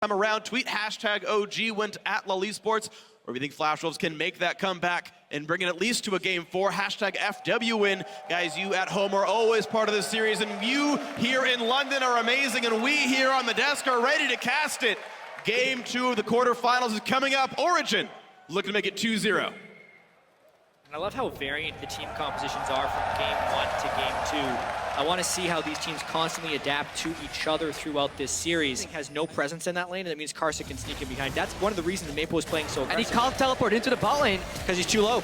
Time around, tweet hashtag OG went at Lol Esports, or we think Flash Wolves can make that comeback and bring it at least to a game 4. Hashtag FW win. Guys, you at home are always part of this series, and you here in London are amazing, and we here on the desk are ready to cast it. Game 2 of the quarterfinals is coming up. Origen looking to make it 2-0. And I love how variant the team compositions are from game 1 to game 2. I want to see how these teams constantly adapt to each other throughout this series. He has no presence in that lane, and that means Karsa can sneak in behind. That's one of the reasons Maple is playing so aggressive. And he can't teleport into the bot lane because he's too low.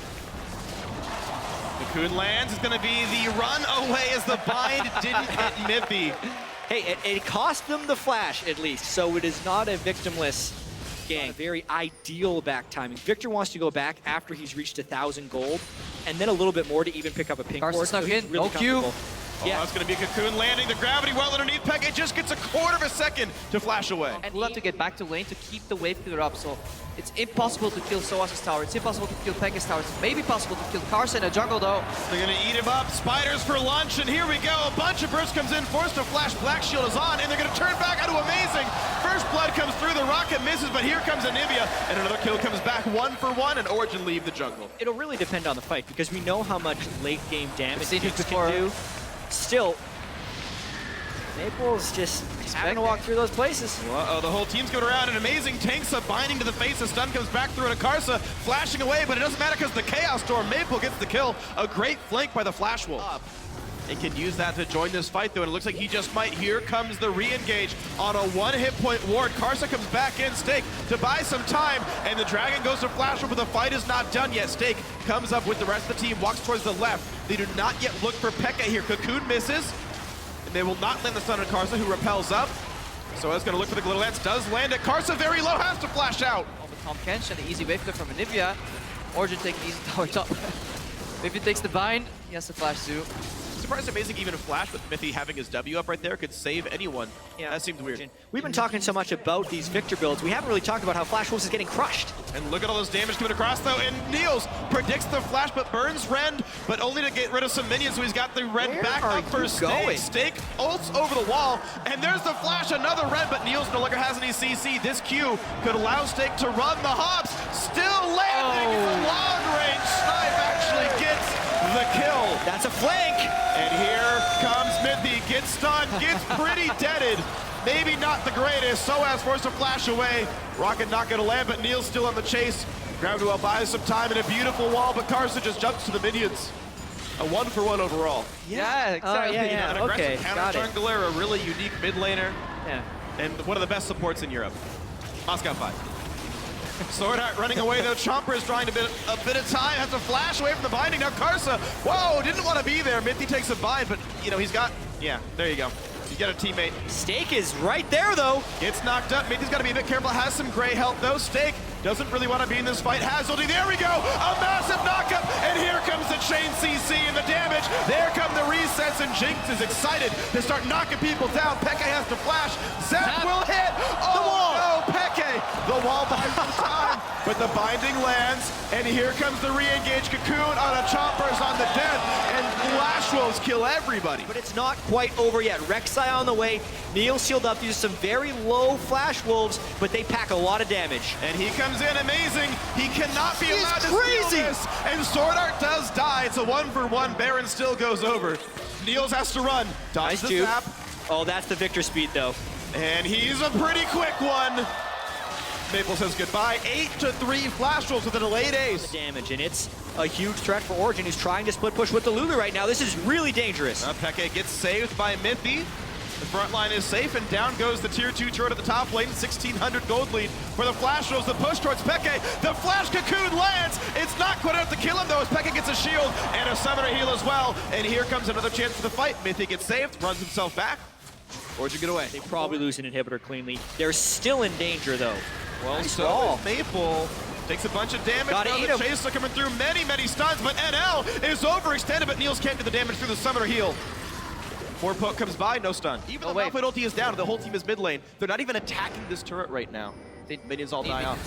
Cocoon lands is going to be the run away as the bind didn't hit Miffy. Hey, it cost them the flash at least, so it is not a victimless gang. Very ideal back timing. Victor wants to go back after he's reached 1,000 gold, and then a little bit more to even pick up a pink Karsa ward. snuck in, Really no Q. Oh, yeah, that's going to be Cocoon landing. The gravity well underneath Peke. It just gets a quarter of a second to flash away. And we'll have to get back to lane to keep the wave killer up, so it's impossible to kill Soas's tower, it's impossible to kill Peke's tower, it's maybe possible to kill Karsa in a jungle though. They're going to eat him up. Spiders for lunch, and here we go. A bunch of burst comes in, forced to flash. Black Shield is on, and they're going to turn back onto Amazing. First blood comes through, the rocket misses, but here comes Anivia, and another kill comes back 1 for 1, and Origen leave the jungle. It'll really depend on the fight, because we know how much late game damage Jinx Jinx can do. Still, Maple's just having to walk through those places. Uh-oh, the whole team's going around, and Amazing tanks a binding to the face. The stun comes back through to Karsa, flashing away, but it doesn't matter because the Chaos Storm. Maple gets the kill. A great flank by the Flash Wolf. And can use that to join this fight, though, and it looks like he just might. Here comes the re-engage on a 1-hit point ward. Karsa comes back in, Stake to buy some time, and the Dragon goes to Flash Wolf, but the fight is not done yet. Stake comes up with the rest of the team, walks towards the left. They do not yet look for Peke here. Cocoon misses. They will not land the stun on Karsa, who repels up. So it's going to look for the Glitter Lance. Does land it. Karsa very low, has to flash out. On the Tom Kench and the easy wave flip from Anivia. Origen taking easy tower top. If he takes the bind, he has to flash too. Surprised Amazing even flash with Miffy having his W up right there could save anyone. Yeah, that seems weird. We've been talking so much about these Victor builds. We haven't really talked about how Flash Wolves is getting crushed. And look at all those damage coming across though. And Niels predicts the flash, but burns Rend, but only to get rid of some minions. So he's got the Rend back up for Stake. Stake ults over the wall, and there's the flash, another Rend, but Niels no longer has any CC. This Q could allow Stake to run the hops. Still landing long range. Snipe actually gets the kill. That's a flank. And here comes Miffy, gets stunned, gets pretty deaded. Maybe not the greatest, Soas forced to flash away. Rocket not gonna land, but Neil's still on the chase. Gravity well buys some time in a beautiful wall, but Karsa just jumps to the minions. A 1-for-1 overall. Yeah, exactly. An aggressive got it. counter-jungler, a really unique mid laner, Yeah. and one of the best supports in Europe. Moscow 5. Sword Art running away though. Chomper is trying to a bit of time, has to flash away from the binding. Now Karsa, whoa, didn't want to be there. Miffy takes a bind, but you know, he's got, yeah, there you go. You got a teammate. Stake is right there though. Gets knocked up. Miffy's got to be a bit careful. Has some gray health though. Stake doesn't really want to be in this fight. Hazulty, there we go. A massive knockup, and here comes the chain CC and the damage. There come the resets, and Jinx is excited to start knocking people down. Peke has to flash. Zap will hit. Oh, the wall. No, Peke. The wall buys some time, but the binding lands, and here comes the re-engage. Cocoon on a Chomper's on the death, and Flash Wolves kill everybody. But it's not quite over yet. Rek'Sai on the way. Neil sealed up. These are some very low Flash Wolves, but they pack a lot of damage. And he comes in Amazing. He cannot be allowed to steal this. And Sword Art does die. It's a 1-for-1. Baron still goes over. Niels has to run. Dodges the zap. Oh, that's the Victor speed though. And he's a pretty quick one. Maple says goodbye. 8-3 Flash Wolves with a delayed ace. Damage, and it's a huge threat for Origen, who's trying to split push with the Lulu right now. This is really dangerous. Peke gets saved by Miffy. The front line is safe, and down goes the tier 2 turret at the top lane. 1,600 gold lead for the Flash Wolves. The push towards Peke. The flash Cocoon lands. It's not quite enough to kill him, though, as Peke gets a shield and a summoner heal as well. And here comes another chance for the fight. Miffy gets saved, runs himself back. Origen get away. They probably lose an inhibitor cleanly. They're still in danger, though. Well, so is Maple. Takes a bunch of damage. Gotta eat him. Chaser coming through many stuns, but NL is overextended, but Niels can't do the damage through the summoner heal. More poke comes by, no stun. Even though Malphite ulti is down and the whole team is mid lane, they're not even attacking this turret right now. Minions all die off.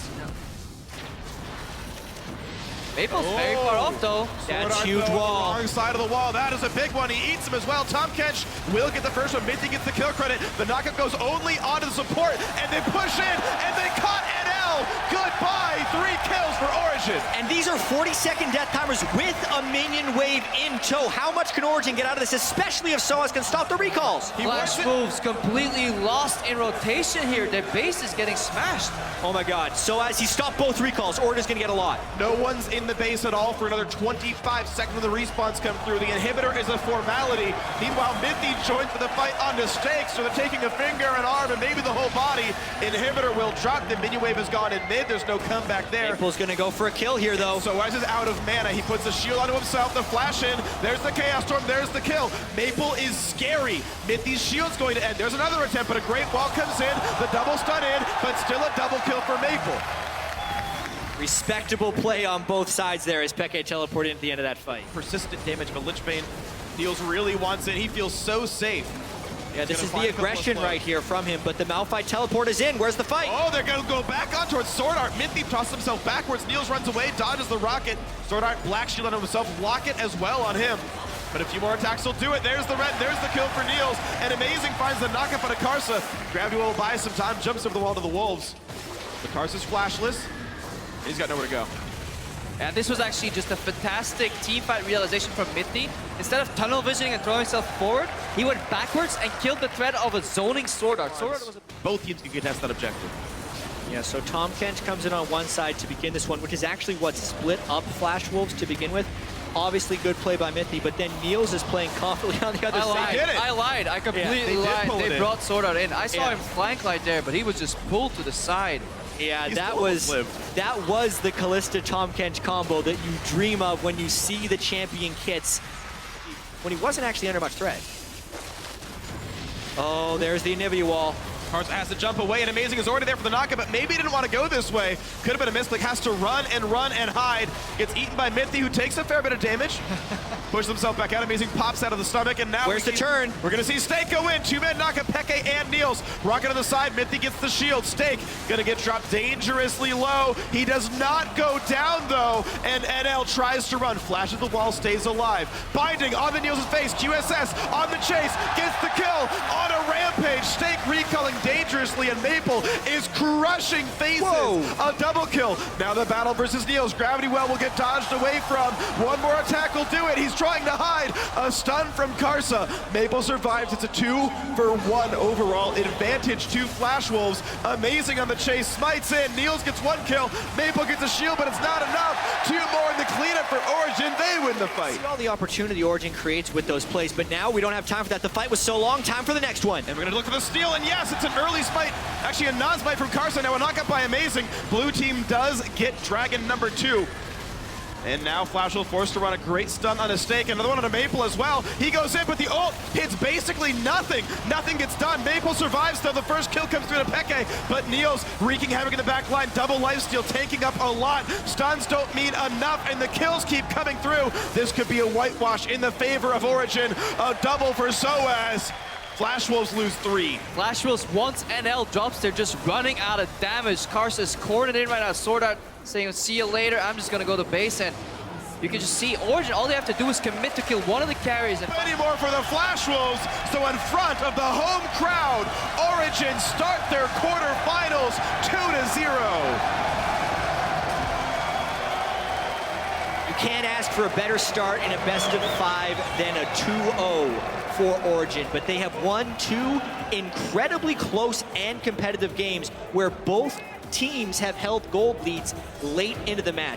Maple's very far off though. That's huge wall. Wrong side of the wall. That is a big one. He eats him as well. Tom Kench will get the first one. Mithy gets the kill credit. The knockup goes only onto the support, and they push in, and they caught NL. Goodbye. 3 kills for Origen. And these are 40-second death timers with a minion wave in tow. How much can Origen get out of this, especially if Soaz can stop the recalls? Flash moves completely lost in rotation here. Their base is getting smashed. Oh my god. Soaz, he stopped both recalls. Origen's gonna get a lot. No one's in the base at all for another 25 seconds when the respawns come through. The inhibitor is a formality. Meanwhile, Mithy joins for the fight on the stakes, so they're taking a finger, an arm, and maybe the whole body. Inhibitor will drop. The minion wave has gone in mid. There's no comeback there. Maple's gonna go for a kill here, though. Soaz is out of mana. He puts a shield onto himself. The flash in. There's the Chaos Storm. There's the kill. Maple is scary. Mithy's shield's going to end. There's another attempt, but a great wall comes in. The double stun in, but still a double kill for Maple. Respectable play on both sides there as Peke teleported into the end of that fight. Persistent damage, but Lichbane, Niels really wants it. He feels so safe. Yeah, this is the aggression right here from him, but the Malphite teleport is in. Where's the fight? Oh, they're going to go back on towards Sword Art. Mithy tosses himself backwards. Niels runs away, dodges the rocket. Sword Art, black shield on himself, locket as well on him. But a few more attacks will do it. There's the red, there's the kill for Niels. And Amazing finds the knockup on a Karsa. Gravity will buy some time, jumps over the wall to the Wolves. The Karsa's flashless. He's got nowhere to go. And this was actually just a fantastic teamfight realization from Mithy. Instead of tunnel visioning and throwing himself forward, he went backwards and killed the threat of a zoning Sword Art. Sword Art was Both teams can contest that objective. Yeah, so Tom Kench comes in on one side to begin this one, which is actually what split up Flash Wolves to begin with. Obviously good play by Mithy, but then Niels is playing confidently on the other side. I lied. I completely lied. They brought Sword Art in. I saw him flank right there, but he was just pulled to the side. Yeah, that was the Kalista Tom Kench combo that you dream of when you see the champion kits when he wasn't actually under much threat. Oh, there's the inhibitor wall. Karsa has to jump away, and Amazing is already there for the knockup, but maybe he didn't want to go this way. Could have been a misclick, has to run and hide. Gets eaten by Mithy, who takes a fair bit of damage. Pushes himself back out. Amazing pops out of the stomach, and now where's the turn? We're going to see Stake go in. 2-man knockup, Peke and Niels. Rocket on the side, Mithy gets the shield. Stake going to get dropped dangerously low. He does not go down, though, and NL tries to run. Flashes the wall, stays alive. Binding on the Niels' face. QSS on the chase, gets the kill on a rampage. Stake recalling dangerously, and Maple is crushing faces. Whoa. A double kill. Now the battle versus Niels. Gravity Well will get dodged away from. One more attack will do it. He's trying to hide. A stun from Karsa. Maple survives. It's a 2-for-1 overall advantage to Flash Wolves. Amazing on the chase. Smites in. Niels gets 1 kill. Maple gets a shield, but it's not enough. 2 more in the cleanup for Origen. They win the fight. See all the opportunity Origen creates with those plays, but now we don't have time for that. The fight was so long. Time for the next one. And we're going to look for the steal, and yes, it's an early smite. Actually, a non-smite from Karsa. Now a knockup by Amazing. Blue team does get Dragon number 2. And now Flash will forced to run a great stun on a Stake. Another one on a Maple as well. He goes in, but the ult hits basically nothing. Nothing gets done. Maple survives, though. The first kill comes through to Peke, but Niels wreaking havoc in the back line. Double lifesteal, tanking up a lot. Stuns don't mean enough, and the kills keep coming through. This could be a whitewash in the favor of Origen. A double for Soaz. Flash Wolves lose 3. Flash Wolves, once NL drops, they're just running out of damage. Karsa's cornered in right now. Sword Art saying, see you later, I'm just gonna go to base, and you can just see Origen, all they have to do is commit to kill one of the carries. And many more for the Flash Wolves. So in front of the home crowd, Origen start their quarterfinals 2-0. You can't ask for a better start in a best-of-5 than a 2-0 for Origen, but they have won 2 incredibly close and competitive games where both teams have held gold leads late into the match.